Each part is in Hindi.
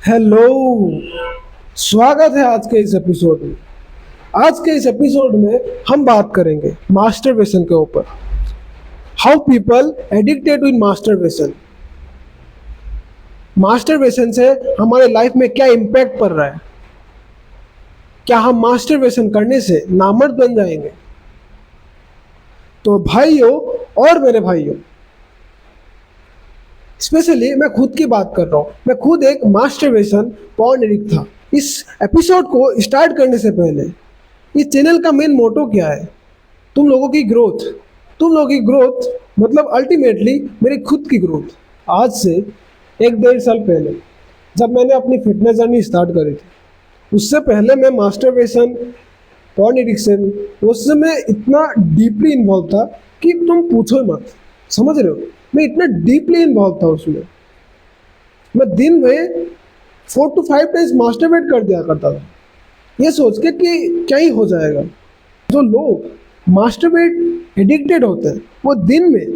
हेलो। स्वागत है आज के इस एपिसोड में। आज के इस एपिसोड में हम बात करेंगे मास्टरबेशन के ऊपर। How people addicted with masturbation. Masturbation से हमारे लाइफ में क्या इम्पैक्ट पड़ रहा है, क्या हम मास्टरबेशन करने से नामर्द बन जाएंगे। तो भाइयों और मेरे भाइयों, स्पेशली मैं खुद की बात कर रहा हूँ। मैं खुद एक मास्टरबेशन पॉर्न एडिक्ट था। इस एपिसोड को स्टार्ट करने से पहले इस चैनल का मेन मोटो क्या है? तुम लोगों की ग्रोथ। तुम लोगों की ग्रोथ मतलब अल्टीमेटली मेरी खुद की ग्रोथ। आज से 1-1.5 साल पहले जब मैंने अपनी फिटनेस जर्नी स्टार्ट करी थी, उससे पहले मैं मास्टरबेशन पॉर्न एडिक्शन उसमें इतना डीपली इन्वॉल्व था कि तुम पूछो मत। समझ रहे हो? मैं इतना डीपली इन्वॉल्व था उसमें। मैं दिन में 4 to 5 टाइम्स मास्टरबेट कर दिया करता था, ये सोच के कि क्या ही हो जाएगा। जो लोग मास्टरबेट एडिक्टेड होते हैं वो दिन में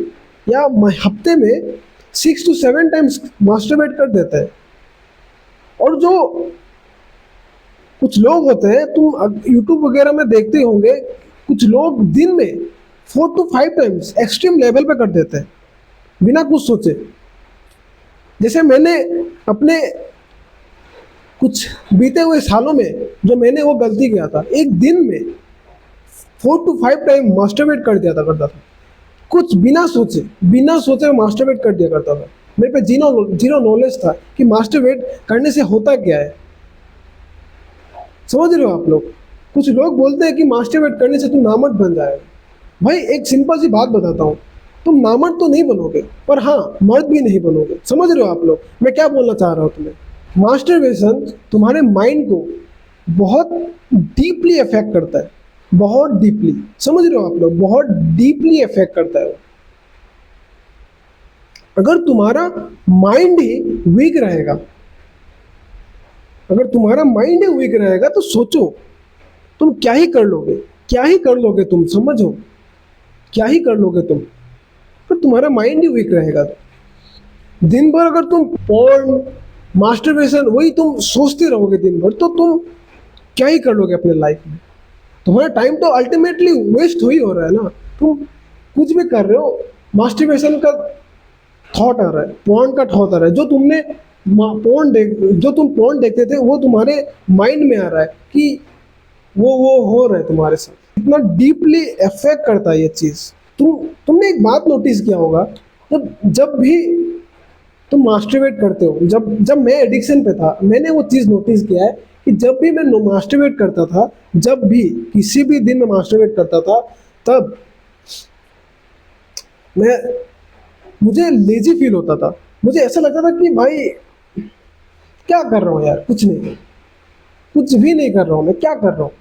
या हफ्ते में 6 to 7 टाइम्स मास्टरबेट कर देते हैं। और जो कुछ लोग होते हैं, तुम यूट्यूब वगैरह में देखते होंगे, कुछ लोग दिन में 4 to 5 टाइम्स एक्सट्रीम लेवल पे कर देते हैं बिना कुछ सोचे। जैसे मैंने अपने कुछ बीते हुए सालों में जो मैंने वो गलती किया था, एक दिन में 4 to 5 टाइम मास्टरबेट कर दिया करता था। कुछ बिना सोचे मास्टरबेट कर दिया करता था। मेरे पे जीरो नॉलेज था कि मास्टरबेट करने से होता क्या है। समझ रहे हो आप लोग? कुछ लोग बोलते हैं कि मास्टरबेट करने से तुम नामर्द बन जाएगा। भाई एक सिंपल सी बात बताता हूँ, तुम नामर्द तो नहीं बनोगे, पर हाँ मर्द भी नहीं बनोगे। समझ रहे हो आप लोग मैं क्या बोलना चाह रहा हूँ तुम्हें? मास्टरबेशन तुम्हारे माइंड को बहुत डीपली इफेक्ट करता है, बहुत डीपली। समझ रहे हो आप लोग? बहुत डीपली इफेक्ट करता है। अगर तुम्हारा माइंड ही वीक रहेगा, अगर तुम्हारा माइंड ही वीक रहेगा तो सोचो तुम क्या ही कर लोगे, क्या ही कर लोगे तुम। समझो क्या ही कर लोगे तुम, तो तुम्हारा माइंड ही वीक रहेगा। तो दिन भर अगर तुम पॉर्न मास्टरबेशन वही तुम सोचते रहोगे दिन भर, तो तुम क्या ही कर लोगे अपने लाइफ में। तुम्हारा टाइम तो अल्टीमेटली वेस्ट ही हो रहा है ना। तुम कुछ भी कर रहे हो, मास्टरबेशन का थॉट आ रहा है, पॉर्न का थॉट आ रहा है। जो तुम पॉर्न देखते थे वो तुम्हारे माइंड में आ रहा है कि वो हो रहा है तुम्हारे साथ। इतना डीपली इफेक्ट करता है ये चीज़। तुमने एक बात नोटिस किया होगा, जब भी तुम मास्टरबेट करते हो, जब जब मैं एडिक्शन पे था, मैंने वो चीज़ नोटिस किया है कि जब भी मैं मास्टरबेट करता था, जब भी किसी भी दिन में मास्टरबेट करता था, तब मुझे लेजी फील होता था। मुझे ऐसा लगता था कि भाई क्या कर रहा हूँ यार, कुछ नहीं, कुछ भी नहीं कर रहा हूँ, मैं क्या कर रहा हूँ।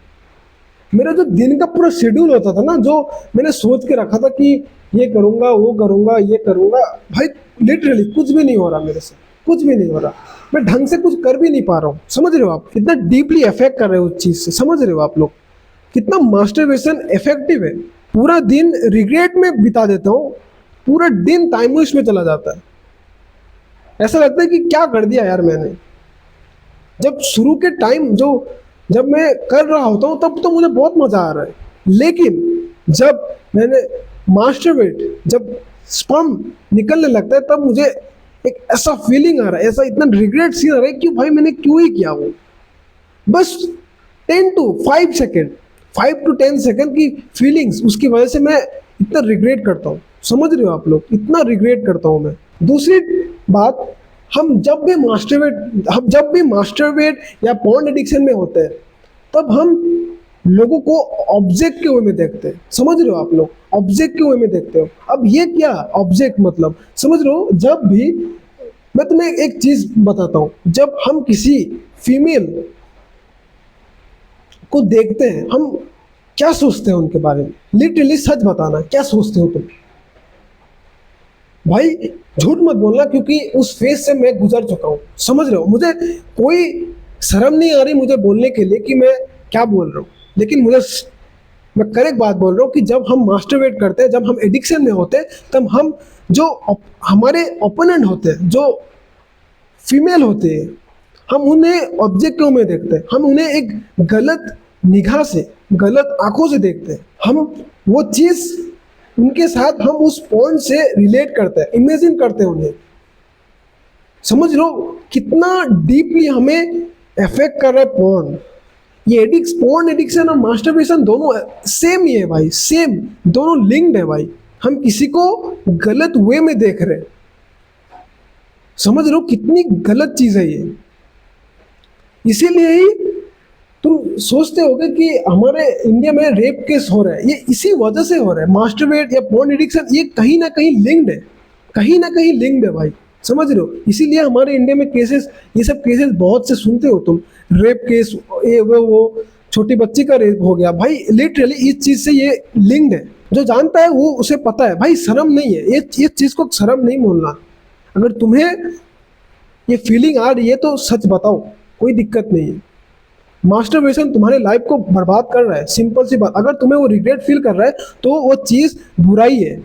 मेरा जो दिन का पूरा शेड्यूल होता था ना, जो मैंने सोच के रखा था कि ये करूँगा, वो करूँगा, ये करूँगा, भाई लिटरली कुछ भी नहीं हो रहा मेरे से, कुछ भी नहीं हो रहा। मैं ढंग से कुछ कर भी नहीं पा रहा हूँ। समझ रहे हो आप? कितना डीपली इफेक्ट कर रहे हो उस चीज़ से। समझ रहे हो आप लोग कितना मास्टरबेशन इफेक्टिव है? पूरा दिन रिग्रेट में बिता देता हूँ, पूरा दिन टाइम वेस्ट में चला जाता है। ऐसा लगता है कि क्या कर दिया यार मैंने। जब शुरू के टाइम जब मैं कर रहा होता हूँ तब तो मुझे बहुत मज़ा आ रहा है, लेकिन जब मैंने मास्टरबेट, जब स्पर्म निकलने लगता है, तब मुझे एक ऐसा फीलिंग आ रहा है, ऐसा इतना रिग्रेट सीन आ रहा है कि भाई मैंने क्यों ही किया वो। बस 10 to 5 सेकेंड, 5 to 10 सेकेंड की फीलिंग्स, उसकी वजह से मैं इतना रिग्रेट करता हूँ। समझ रहे हो आप लोग? इतना रिग्रेट करता हूँ मैं। दूसरी बात, हम जब भी मास्टरबेट या पॉर्न एडिक्शन में होते हैं, तब हम लोगों को ऑब्जेक्ट के वे में देखते हैं। समझ रहे हो आप लोग? ऑब्जेक्ट के वे में देखते हो। अब ये क्या ऑब्जेक्ट मतलब, समझ रहे हो? जब भी मैं तुम्हें एक चीज बताता हूँ, जब हम किसी फीमेल को देखते हैं, हम क्या सोचते हैं उनके बारे में? लिटरली सच बताना, क्या सोचते हो तुम? भाई झूठ मत बोलना, क्योंकि उस फेज से मैं गुजर चुका हूँ। समझ रहे हो? मुझे कोई शर्म नहीं आ रही मुझे बोलने के लिए कि मैं क्या बोल रहा हूँ, लेकिन मैं करेक्ट बात बोल रहा हूँ कि जब हम मास्टरबेट करते हैं, जब हम एडिक्शन में होते हैं, तब हम हमारे ओपोनेंट होते हैं, जो फीमेल होते हैं, हम उन्हें ऑब्जेक्टिव में देखते हैं, हम उन्हें एक गलत निगाह से, गलत आंखों से देखते हैं। हम वो चीज़ उनके साथ हम उस पॉइंट से रिलेट करते हैं, इमेजिन करते हैं उन्हें। समझ लो कितना डीपली हमें अफेक्ट कर रहा है पॉर्न। ये पॉर्न एडिक्शन और मास्टरबेशन दोनों सेम ही है भाई, सेम, दोनों लिंक्ड है भाई। हम किसी को गलत वे में देख रहे हैं। समझ लो कितनी गलत चीज़ है ये। इसीलिए ही तुम सोचते होगे कि हमारे इंडिया में रेप केस हो रहा है, ये इसी वजह से हो रहा है। मास्टरबेट या पॉर्न एडिक्शन ये कहीं ना कहीं लिंक्ड है, कहीं ना कहीं लिंक्ड है भाई। समझ रहे हो? इसीलिए हमारे इंडिया में केसेस, ये सब केसेस बहुत से सुनते हो तुम, रेप केस, ये वो छोटी बच्ची का रेप हो गया भाई। लिटरली इस चीज़ से ये लिंक्ड है। जो जानता है वो उसे पता है भाई, शर्म नहीं है ये चीज़ को शर्म नहीं बोलना। अगर तुम्हें ये फीलिंग आ रही है तो सच बताओ, कोई दिक्कत नहीं है। मास्टरबेशन तुम्हारे लाइफ को बर्बाद कर रहा है, सिंपल सी बात। अगर तुम्हें वो रिग्रेट फील कर रहा है तो वो चीज़ बुराई है,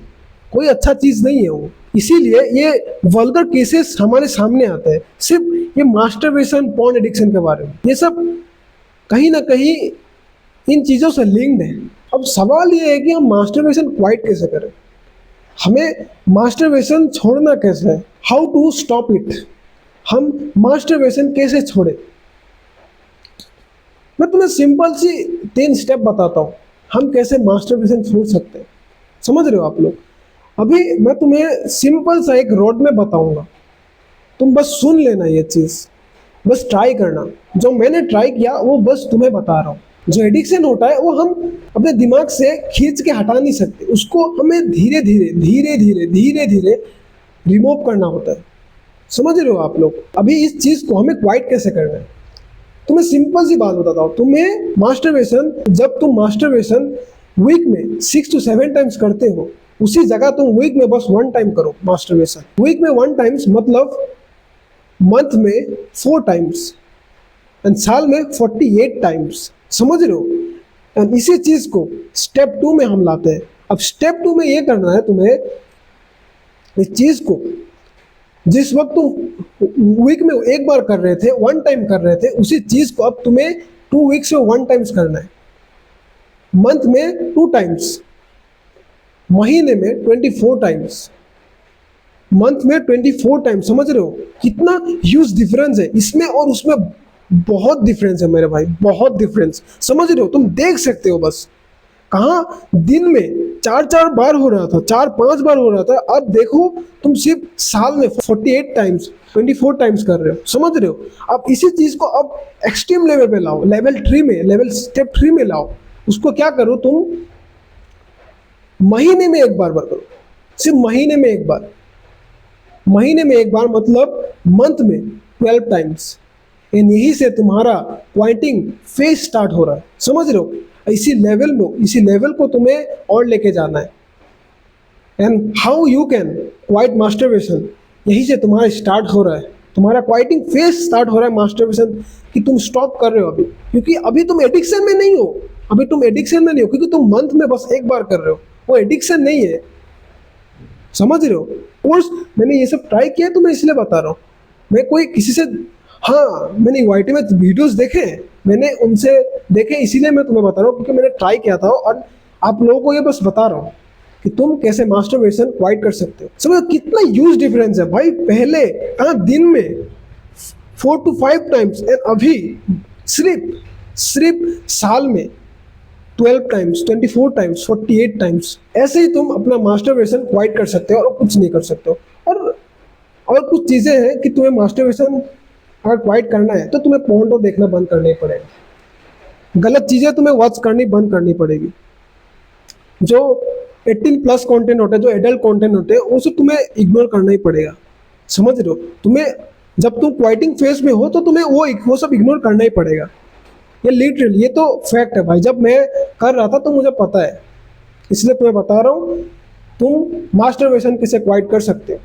कोई अच्छा चीज़ नहीं है वो। इसीलिए ये वल्गर केसेस हमारे सामने आते हैं, सिर्फ ये मास्टरबेशन, पॉर्न एडिक्शन के बारे में। ये सब कहीं ना कहीं इन चीज़ों से लिंक्ड है। अब सवाल ये है कि हम मास्टरबेशन क्वाइट कैसे करें, हमें मास्टरबेशन छोड़ना कैसे है, हाउ टू स्टॉप इट, हम मास्टरबेशन कैसे छोड़े। मैं तुम्हें सिंपल सी 3 स्टेप बताता हूँ, हम कैसे मास्टरबेशन छोड़ सकते हैं। समझ रहे हो आप लोग? अभी मैं तुम्हें सिंपल सा एक रोड में बताऊंगा, तुम बस सुन लेना, ये चीज़ बस ट्राई करना। जो मैंने ट्राई किया वो बस तुम्हें बता रहा हूँ। जो एडिक्शन होता है वो हम अपने दिमाग से खींच के हटा नहीं सकते, उसको हमें धीरे धीरे धीरे धीरे धीरे धीरे रिमूव करना होता है। समझ रहे हो आप लोग? अभी इस चीज़ को हमें क्वाइट कैसे करना है, तुम्हें सिंपल सी बात बताता हूँ। तुम्हें मास्टरबेशन, जब तुम मास्टरबेशन वीक में 6 to 7 टाइम्स करते हो, उसी जगह तुम वीक में बस 1 टाइम करो मास्टरबेशन। वीक में 1 टाइम्स मतलब मंथ में 4 टाइम्स एंड साल में 48 टाइम्स। समझ रहे हो? एंड इसी चीज़ को स्टेप 2 में हम लाते हैं। अब स्टेप 2 में ये करना है तुम्हें, इस चीज़ को जिस वक्त तुम वीक में 1 बार कर रहे थे, 1 टाइम कर रहे थे, उसी चीज़ को अब तुम्हें 2 वीक्स में 1 टाइम्स करना है, मंथ में 2 टाइम्स, महीने में 24 टाइम्स, मंथ में 24 टाइम्स। समझ रहे हो कितना ह्यूज डिफरेंस है इसमें और उसमें? बहुत डिफरेंस है मेरे भाई, बहुत डिफरेंस। समझ रहे हो? तुम देख सकते हो बस, कहाँ दिन में 4-4 बार हो रहा था, 4-5 बार हो रहा था, अब देखो तुम सिर्फ साल में 48 टाइम्स, 24 टाइम्स कर रहे हो। समझ रहे हो? अब इसी चीज़ को अब एक्सट्रीम लेवल पे लाओ, लेवल 3 में, लेवल स्टेप 3 में लाओ। उसको क्या करो, तुम महीने में 1 बार करो, सिर्फ महीने में 1 बार, महीने में 1 बार मतलब मंथ में 12 टाइम्स। यहीं से तुम्हारा क्वाइटिंग फेज स्टार्ट हो रहा है। समझ रहे हो? इसी लेवल को तुम्हें और लेके जाना है। And how you can quite masturbation, यहीं से तुम्हारा स्टार्ट हो रहा है, तुम्हारा क्वाइटिंग फेज स्टार्ट हो रहा है मास्टरबेशन, कि तुम स्टॉप कर रहे हो अभी, क्योंकि अभी तुम एडिक्शन में नहीं हो, अभी तुम एडिक्शन में नहीं हो, क्योंकि तुम मंथ में बस 1 बार कर रहे हो, वो एडिक्शन नहीं है। समझ रहे हो? कोर्स मैंने ये सब ट्राई किया है तो मैं इसलिए बता रहा हूँ। मैं कोई किसी से, हाँ मैंने वाईटी में वीडियोस देखे हैं, मैंने उनसे देखे, इसीलिए मैं तुम्हें बता रहा हूँ, क्योंकि मैंने ट्राई किया था और आप लोगों को ये बस बता रहा हूँ कि तुम कैसे मास्टरबेशन क्वाइट कर सकते हो। समझो कितना ह्यूज डिफरेंस है भाई। पहले दिन में 4 to 5 टाइम्स एंड अभी सिर्फ साल में 12 टाइम्स, 24 टाइम्स, 48 टाइम्स। ऐसे ही तुम अपना मास्टरबेशन क्वाइट कर सकते हो और कुछ नहीं कर सकते हो। और कुछ चीज़ें हैं कि तुम्हें मास्टरबेशन अगर क्वाइट करना है तो तुम्हें पोर्नो देखना बंद करना ही पड़ेगा, गलत चीज़ें तुम्हें वॉच करनी बंद करनी पड़ेगी। जो 18+ कंटेंट होता है, जो एडल्ट कंटेंट होते हैं, उसे तुम्हें इग्नोर करना ही पड़ेगा। समझ रहे हो? तुम्हें जब तुम क्वाइटिंग फेज में हो तो तुम्हें वो सब इग्नोर करना ही पड़ेगा। ये लिटरली, ये तो फैक्ट है भाई। जब मैं कर रहा था तो मुझे पता है, इसलिए तुम्हें बता रहा हूँ तुम मास्टरबेशन कैसे क्वाइट कर सकते हो।